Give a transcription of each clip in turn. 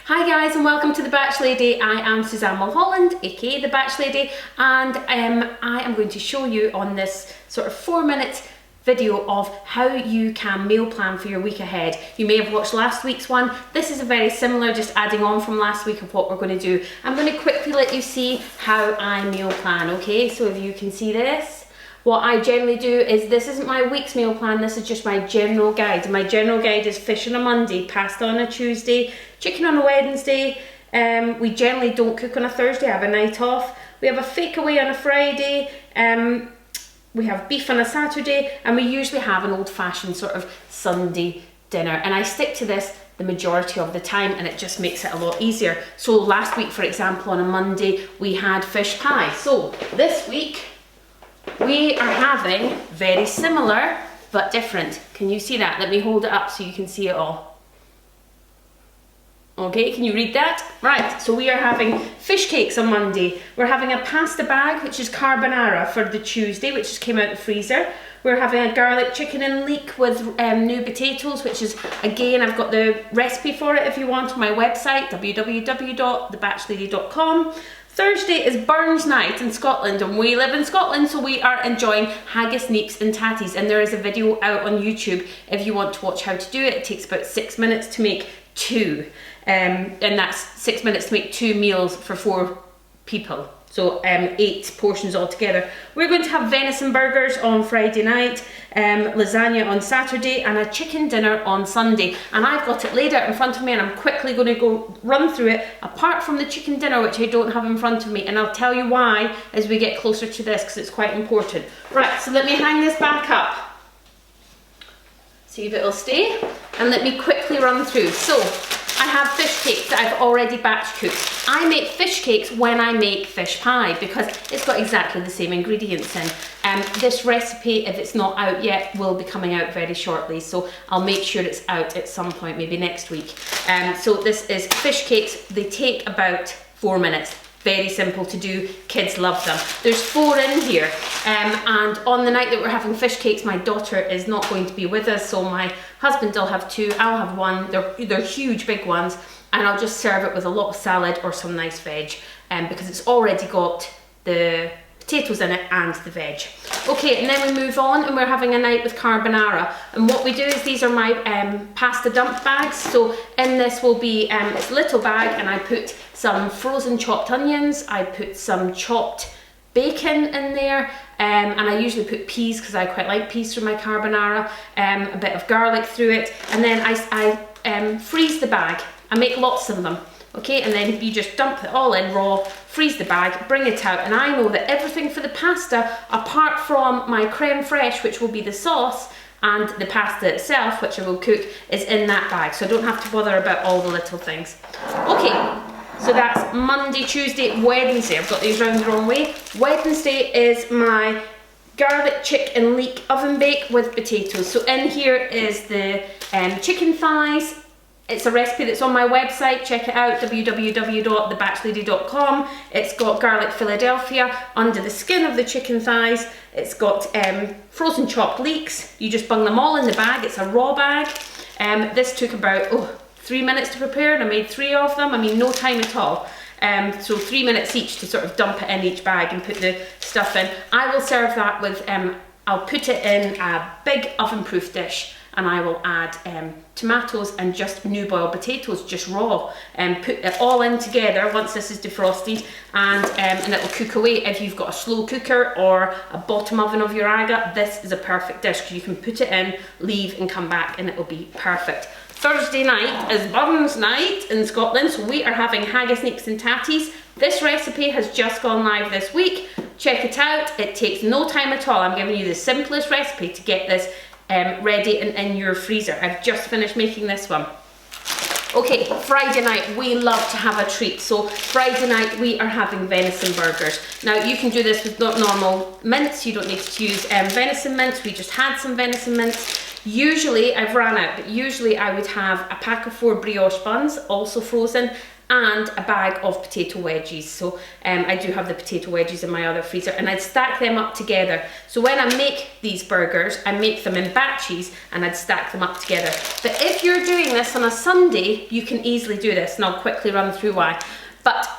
Hi guys and welcome to The Batch Lady. I am Suzanne Mulholland, aka The Batch Lady, and I am going to show you on this sort of 4-minute video of how you can meal plan for your week ahead. You may have watched last week's one. This is a very similar, just adding on from last week of what we're going to do. I'm going to quickly let you see how I meal plan, okay? So if you can see this. What I generally do is, this isn't my week's meal plan, this is just my general guide. My general guide is fish on a Monday, pasta on a Tuesday, chicken on a Wednesday. We generally don't cook on a Thursday, I have a night off. We have a fake away on a Friday. We have beef on a Saturday, and we usually have an old-fashioned sort of Sunday dinner. And I stick to this the majority of the time, and it just makes it a lot easier. So last week, for example, on a Monday, we had fish pie. So this week, we are having very similar but different. Can you see that? Let me hold it up so you can see it all. Okay, can you read that? Right, so we are having fish cakes on Monday. We're having a pasta bag, which is carbonara, for the Tuesday, which just came out of the freezer. We're having a garlic chicken and leek with new potatoes, which is, again, I've got the recipe for it if you want on my website, www.thebatchlady.com. Thursday is Burns night in Scotland, and we live in Scotland, so we are enjoying Haggis, Neeps and Tatties, and there is a video out on YouTube if you want to watch how to do it. It takes about 6 minutes to make 2, and that's 6 minutes to make 2 meals for 4 people. So 8 portions altogether. We're going to have venison burgers on Friday night, lasagna on Saturday, and a chicken dinner on Sunday. And I've got it laid out in front of me, and I'm quickly going to go run through it, apart from the chicken dinner, which I don't have in front of me. And I'll tell you why as we get closer to this, because it's quite important. Right, so let me hang this back up. See if it'll stay. And let me quickly run through. So, I have fish cakes that I've already batch cooked. I make fish cakes when I make fish pie because it's got exactly the same ingredients in. This recipe, if it's not out yet, will be coming out very shortly, so I'll make sure it's out at some point, maybe next week. So this is fish cakes. They take about 4 minutes. Very simple to do, kids love them. There's 4 in here, and on the night that we're having fish cakes, my daughter is not going to be with us, so my husband will have 2, I'll have 1, they're huge big ones, and I'll just serve it with a lot of salad or some nice veg, because it's already got the potatoes in it and the veg. Okay, and then we move on, and we're having a night with carbonara, and what we do is, these are my pasta dump bags. So in this will be it's a little bag, and I put some frozen chopped onions, I put some chopped bacon in there, and I usually put peas because I quite like peas through my carbonara, a bit of garlic through it, and then I freeze the bag. I make lots of them. Okay, and then you just dump it all in raw, freeze the bag, bring it out, and I know that everything for the pasta, apart from my creme fraiche, which will be the sauce, and the pasta itself, which I will cook, is in that bag, so I don't have to bother about all the little things. Okay, so that's Monday, Tuesday, Wednesday. I've got these round the wrong way. Wednesday is my garlic chick and leek oven bake with potatoes. So in here is the chicken thighs. It's a recipe that's on my website, check it out, www.thebatchlady.com. It's got garlic Philadelphia under the skin of the chicken thighs. It's got frozen chopped leeks. You just bung them all in the bag, it's a raw bag. This took about 3 minutes to prepare, and I made 3 of them. I mean, no time at all. So 3 minutes each to sort of dump it in each bag and put the stuff in. I will serve that with, I'll put it in a big oven-proof dish, and I will add tomatoes and just new boiled potatoes, just raw, and put it all in together once this is defrosted, and it'll cook away. If you've got a slow cooker or a bottom oven of your Aga, this is a perfect dish because you can put it in, leave and come back, and it'll be perfect. Thursday night is Burns night in Scotland, so we are having Haggis, Neeps and Tatties. This recipe has just gone live this week. Check it out, it takes no time at all. I'm giving you the simplest recipe to get this ready and in your freezer. I've just finished making this one. Okay, Friday night, we love to have a treat. So Friday night, we are having venison burgers. Now, you can do this with normal mince. You don't need to use venison mince. We just had some venison mince. Usually, I've ran out, but usually I would have a pack of 4 brioche buns, also frozen, and a bag of potato wedges. So I do have the potato wedges in my other freezer, and I'd stack them up together. So when I make these burgers, I make them in batches and I'd stack them up together. But if you're doing this on a Sunday, you can easily do this, and I'll quickly run through why. But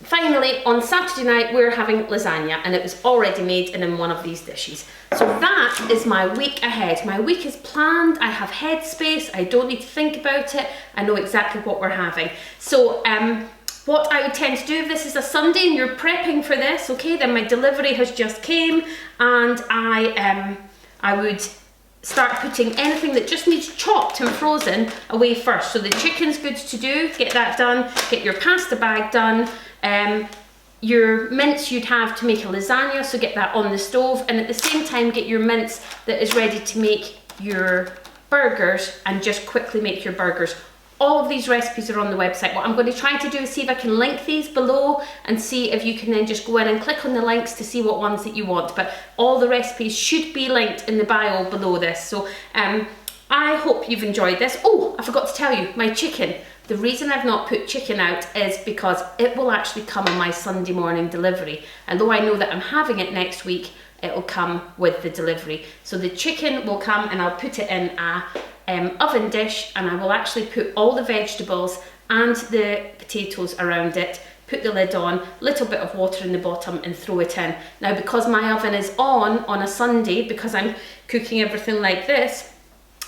finally, on Saturday night, we're having lasagna, and it was already made and in one of these dishes. So that is my week ahead. My week is planned, I have headspace, I don't need to think about it, I know exactly what we're having. So what I would tend to do, if this is a Sunday and you're prepping for this, okay, then my delivery has just came, and I would start putting anything that just needs chopped and frozen away first. So the chicken's good to do, get that done, get your pasta bag done, your mince you'd have to make a lasagna, so get that on the stove, and at the same time get your mince that is ready to make your burgers, and just quickly make your burgers. All of these recipes are on the website. What I'm going to try to do is see if I can link these below, and see if you can then just go in and click on the links to see what ones that you want. But all the recipes should be linked in the bio below this. So I hope you've enjoyed this. Oh, I forgot to tell you, my chicken. The reason I've not put chicken out is because it will actually come on my Sunday morning delivery. Although I know that I'm having it next week, it will come with the delivery. So the chicken will come, and I'll put it in a oven dish, and I will actually put all the vegetables and the potatoes around it, put the lid on, little bit of water in the bottom, and throw it in. Now, because my oven is on a Sunday, because I'm cooking everything like this,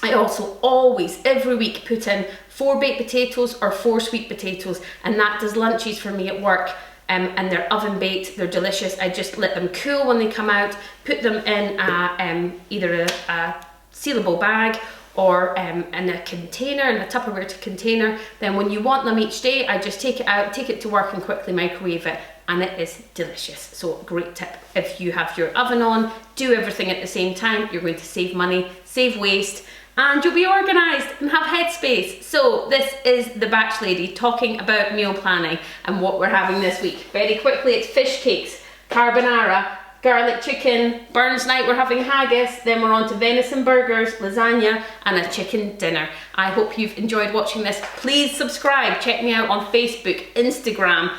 I also always, every week, put in 4 baked potatoes or 4 sweet potatoes, and that does lunches for me at work. And they're oven baked, they're delicious. I just let them cool when they come out, put them in either a sealable bag or in a container, in a Tupperware container. Then when you want them each day, I just take it out, take it to work, and quickly microwave it, and it is delicious. So great tip. If you have your oven on, do everything at the same time, you're going to save money, save waste, and you'll be organised and have headspace. So this is the Batch Lady talking about meal planning and what we're having this week. Very quickly, it's fish cakes, carbonara, garlic chicken, Burns night we're having haggis, then we're on to venison burgers, lasagna, and a chicken dinner. I hope you've enjoyed watching this. Please subscribe, check me out on Facebook, Instagram,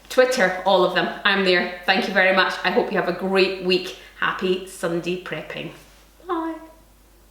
Twitter, all of them. I'm there. Thank you very much. I hope you have a great week. Happy Sunday prepping.